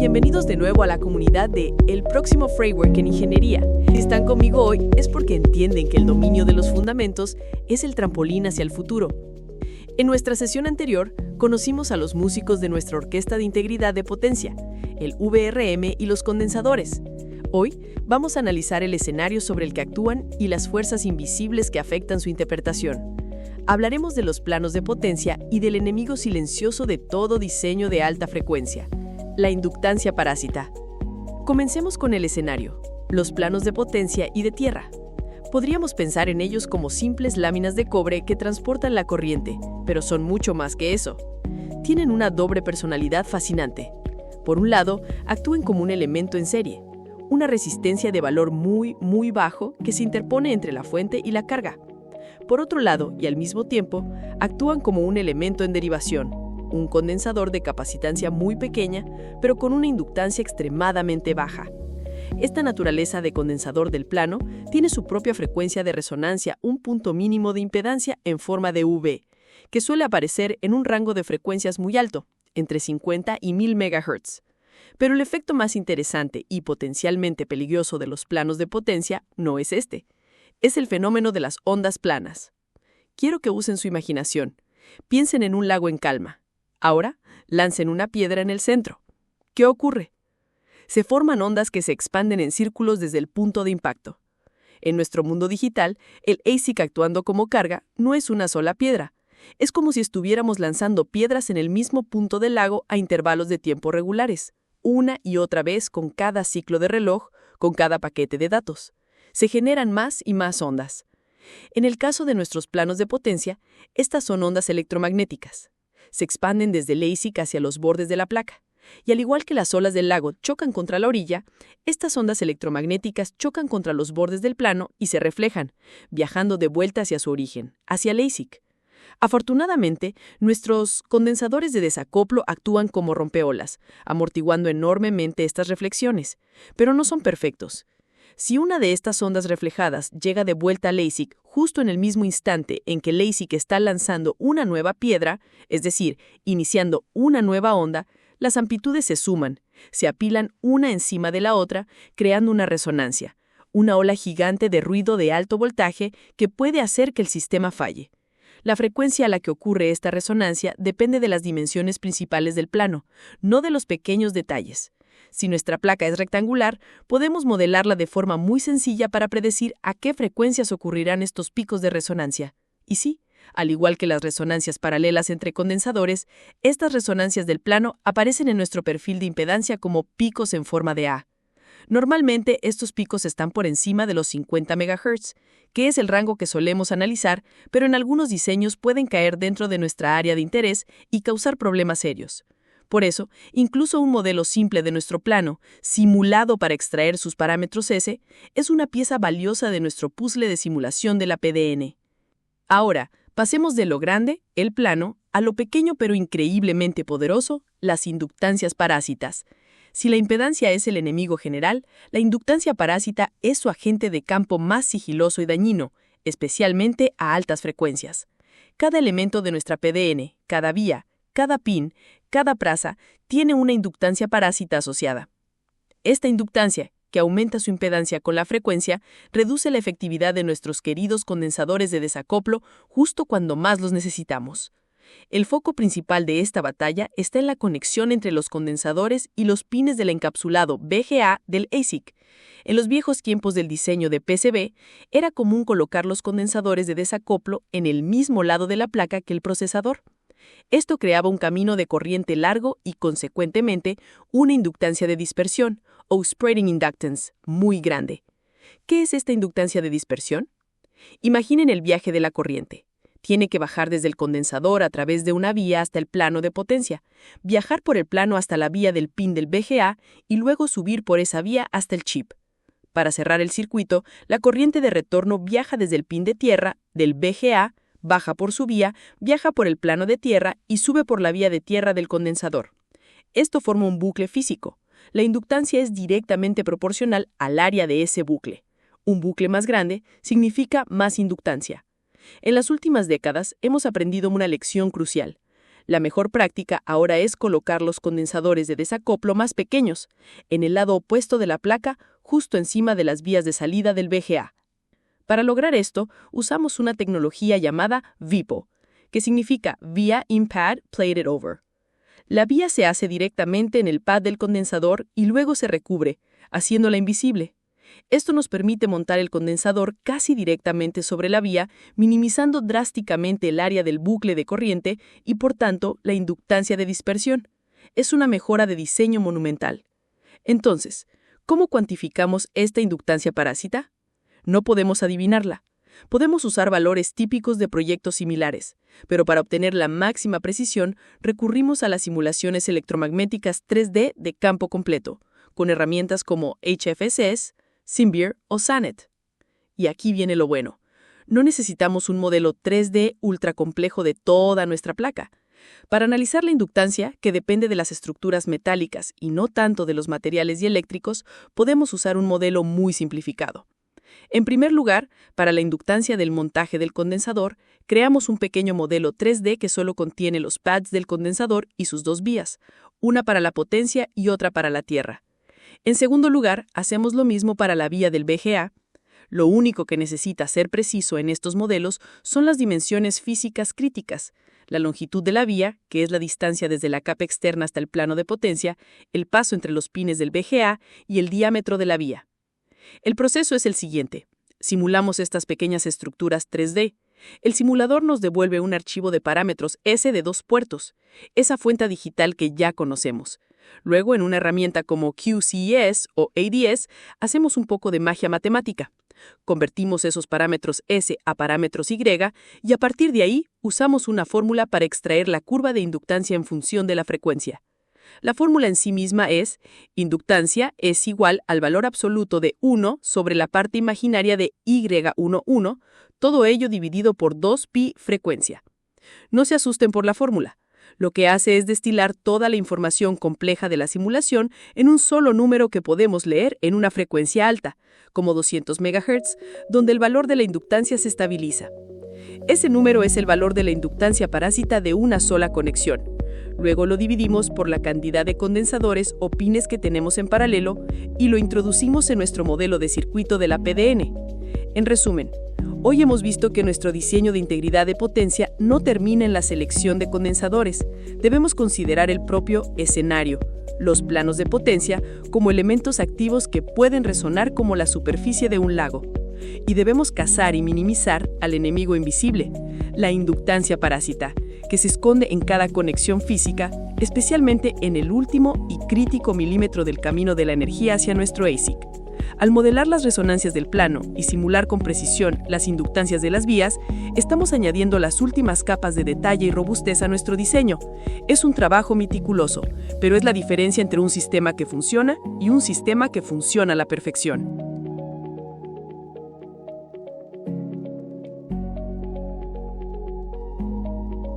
bienvenidos de nuevo a la comunidad de El Próximo Framework en Ingeniería. Si están conmigo hoy es porque entienden que el dominio de los fundamentos es el trampolín hacia el futuro. En nuestra sesión anterior, conocimos a los músicos de nuestra Orquesta de Integridad de Potencia, el VRM y los condensadores. Hoy vamos a analizar el escenario sobre el que actúan y las fuerzas invisibles que afectan su interpretación. Hablaremos de los planos de potencia y del enemigo silencioso de todo diseño de alta frecuencia, la inductancia parásita. Comencemos con el escenario, los planos de potencia y de tierra. Podríamos pensar en ellos como simples láminas de cobre que transportan la corriente, pero son mucho más que eso. Tienen una doble personalidad fascinante. Por un lado, actúan como un elemento en serie, una resistencia de valor muy bajo que se interpone entre la fuente y la carga. Por otro lado, y al mismo tiempo, actúan como un elemento en derivación, un condensador de capacitancia muy pequeña, pero con una inductancia extremadamente baja. Esta naturaleza de condensador del plano tiene su propia frecuencia de resonancia, un punto mínimo de impedancia en forma de V, que suele aparecer en un rango de frecuencias muy alto, entre 50 y 1000 MHz. Pero el efecto más interesante y potencialmente peligroso de los planos de potencia no es este. Es el fenómeno de las ondas planas. Quiero que usen su imaginación. Piensen en un lago en calma. Ahora, lancen una piedra en el centro. ¿Qué ocurre? Se forman ondas que se expanden en círculos desde el punto de impacto. En nuestro mundo digital, el ASIC actuando como carga no es una sola piedra. Es como si estuviéramos lanzando piedras en el mismo punto del lago a intervalos de tiempo regulares, una y otra vez con cada ciclo de reloj, con cada paquete de datos. Se generan más y más ondas. En el caso de nuestros planos de potencia, estas son ondas electromagnéticas. Se expanden desde el ASIC hacia los bordes de la placa. Y al igual que las olas del lago chocan contra la orilla, estas ondas electromagnéticas chocan contra los bordes del plano y se reflejan, viajando de vuelta hacia su origen, hacia el ASIC. Afortunadamente, nuestros condensadores de desacoplo actúan como rompeolas, amortiguando enormemente estas reflexiones, pero no son perfectos. Si una de estas ondas reflejadas llega de vuelta al ASIC justo en el mismo instante en que el ASIC está lanzando una nueva piedra, es decir, iniciando una nueva onda, las amplitudes se suman, se apilan una encima de la otra, creando una resonancia, una ola gigante de ruido de alto voltaje que puede hacer que el sistema falle. La frecuencia a la que ocurre esta resonancia depende de las dimensiones principales del plano, no de los pequeños detalles. Si nuestra placa es rectangular, podemos modelarla de forma muy sencilla para predecir a qué frecuencias ocurrirán estos picos de resonancia. Y sí, al igual que las resonancias paralelas entre condensadores, estas resonancias del plano aparecen en nuestro perfil de impedancia como picos en forma de A. Normalmente, estos picos están por encima de los 50 MHz, que es el rango que solemos analizar, pero en algunos diseños pueden caer dentro de nuestra área de interés y causar problemas serios. Por eso, incluso un modelo simple de nuestro plano, simulado para extraer sus parámetros S, es una pieza valiosa de nuestro puzzle de simulación de la PDN. Ahora, pasemos de lo grande, el plano, a lo pequeño pero increíblemente poderoso, las inductancias parásitas. Si la impedancia es el enemigo general, la inductancia parásita es su agente de campo más sigiloso y dañino, especialmente a altas frecuencias. Cada elemento de nuestra PDN, cada vía, cada pin, cada praza, tiene una inductancia parásita asociada. Esta inductancia, que aumenta su impedancia con la frecuencia, reduce la efectividad de nuestros queridos condensadores de desacoplo justo cuando más los necesitamos. El foco principal de esta batalla está en la conexión entre los condensadores y los pines del encapsulado VGA del ASIC. En los viejos tiempos del diseño de PCB, era común colocar los condensadores de desacoplo en el mismo lado de la placa que el procesador. Esto creaba un camino de corriente largo y, consecuentemente, una inductancia de dispersión, o spreading inductance, muy grande. ¿Qué es esta inductancia de dispersión? Imaginen el viaje de la corriente. Tiene que bajar desde el condensador a través de una vía hasta el plano de potencia, viajar por el plano hasta la vía del pin del VGA y luego subir por esa vía hasta el chip. Para cerrar el circuito, la corriente de retorno viaja desde el pin de tierra, del VGA, baja por su vía, viaja por el plano de tierra y sube por la vía de tierra del condensador. Esto forma un bucle físico. La inductancia es directamente proporcional al área de ese bucle. Un bucle más grande significa más inductancia. En las últimas décadas hemos aprendido una lección crucial. La mejor práctica ahora es colocar los condensadores de desacoplo más pequeños, en el lado opuesto de la placa, justo encima de las vías de salida del VGA. Para lograr esto, usamos una tecnología llamada VIPO, que significa Via in Pad Plated Over. La vía se hace directamente en el pad del condensador y luego se recubre, haciéndola invisible. Esto nos permite montar el condensador casi directamente sobre la vía, minimizando drásticamente el área del bucle de corriente y, por tanto, la inductancia de dispersión. Es una mejora de diseño monumental. Entonces, ¿cómo cuantificamos esta inductancia parásita? No podemos adivinarla. Podemos usar valores típicos de proyectos similares, pero para obtener la máxima precisión recurrimos a las simulaciones electromagnéticas 3D de campo completo, con herramientas como HFSS, SymBeer o SANET. Y aquí viene lo bueno. No necesitamos un modelo 3D ultra complejo de toda nuestra placa. Para analizar la inductancia, que depende de las estructuras metálicas y no tanto de los materiales dieléctricos, podemos usar un modelo muy simplificado. En primer lugar, para la inductancia del montaje del condensador, creamos un pequeño modelo 3D que solo contiene los pads del condensador y sus dos vías, una para la potencia y otra para la tierra. En segundo lugar, hacemos lo mismo para la vía del VGA. Lo único que necesita ser preciso en estos modelos son las dimensiones físicas críticas, la longitud de la vía, que es la distancia desde la capa externa hasta el plano de potencia, el paso entre los pines del VGA y el diámetro de la vía. El proceso es el siguiente. Simulamos estas pequeñas estructuras 3D. El simulador nos devuelve un archivo de parámetros S de 2 puertos, esa fuente digital que ya conocemos. Luego, en una herramienta como QCES o ADS, hacemos un poco de magia matemática. Convertimos esos parámetros S a parámetros Y y a partir de ahí usamos una fórmula para extraer la curva de inductancia en función de la frecuencia. La fórmula en sí misma es: inductancia es igual al valor absoluto de 1 sobre la parte imaginaria de Y11, todo ello dividido por 2pi frecuencia. No se asusten por la fórmula. Lo que hace es destilar toda la información compleja de la simulación en un solo número que podemos leer en una frecuencia alta, como 200 MHz, donde el valor de la inductancia se estabiliza. Ese número es el valor de la inductancia parásita de una sola conexión. Luego lo dividimos por la cantidad de condensadores o pines que tenemos en paralelo y lo introducimos en nuestro modelo de circuito de la PDN. En resumen, hoy hemos visto que nuestro diseño de integridad de potencia no termina en la selección de condensadores. Debemos considerar el propio escenario, los planos de potencia, como elementos activos que pueden resonar como la superficie de un lago. Y debemos cazar y minimizar al enemigo invisible, la inductancia parásita, que se esconde en cada conexión física, especialmente en el último y crítico milímetro del camino de la energía hacia nuestro ASIC. Al modelar las resonancias del plano y simular con precisión las inductancias de las vías, estamos añadiendo las últimas capas de detalle y robustez a nuestro diseño. Es un trabajo meticuloso, pero es la diferencia entre un sistema que funciona y un sistema que funciona a la perfección.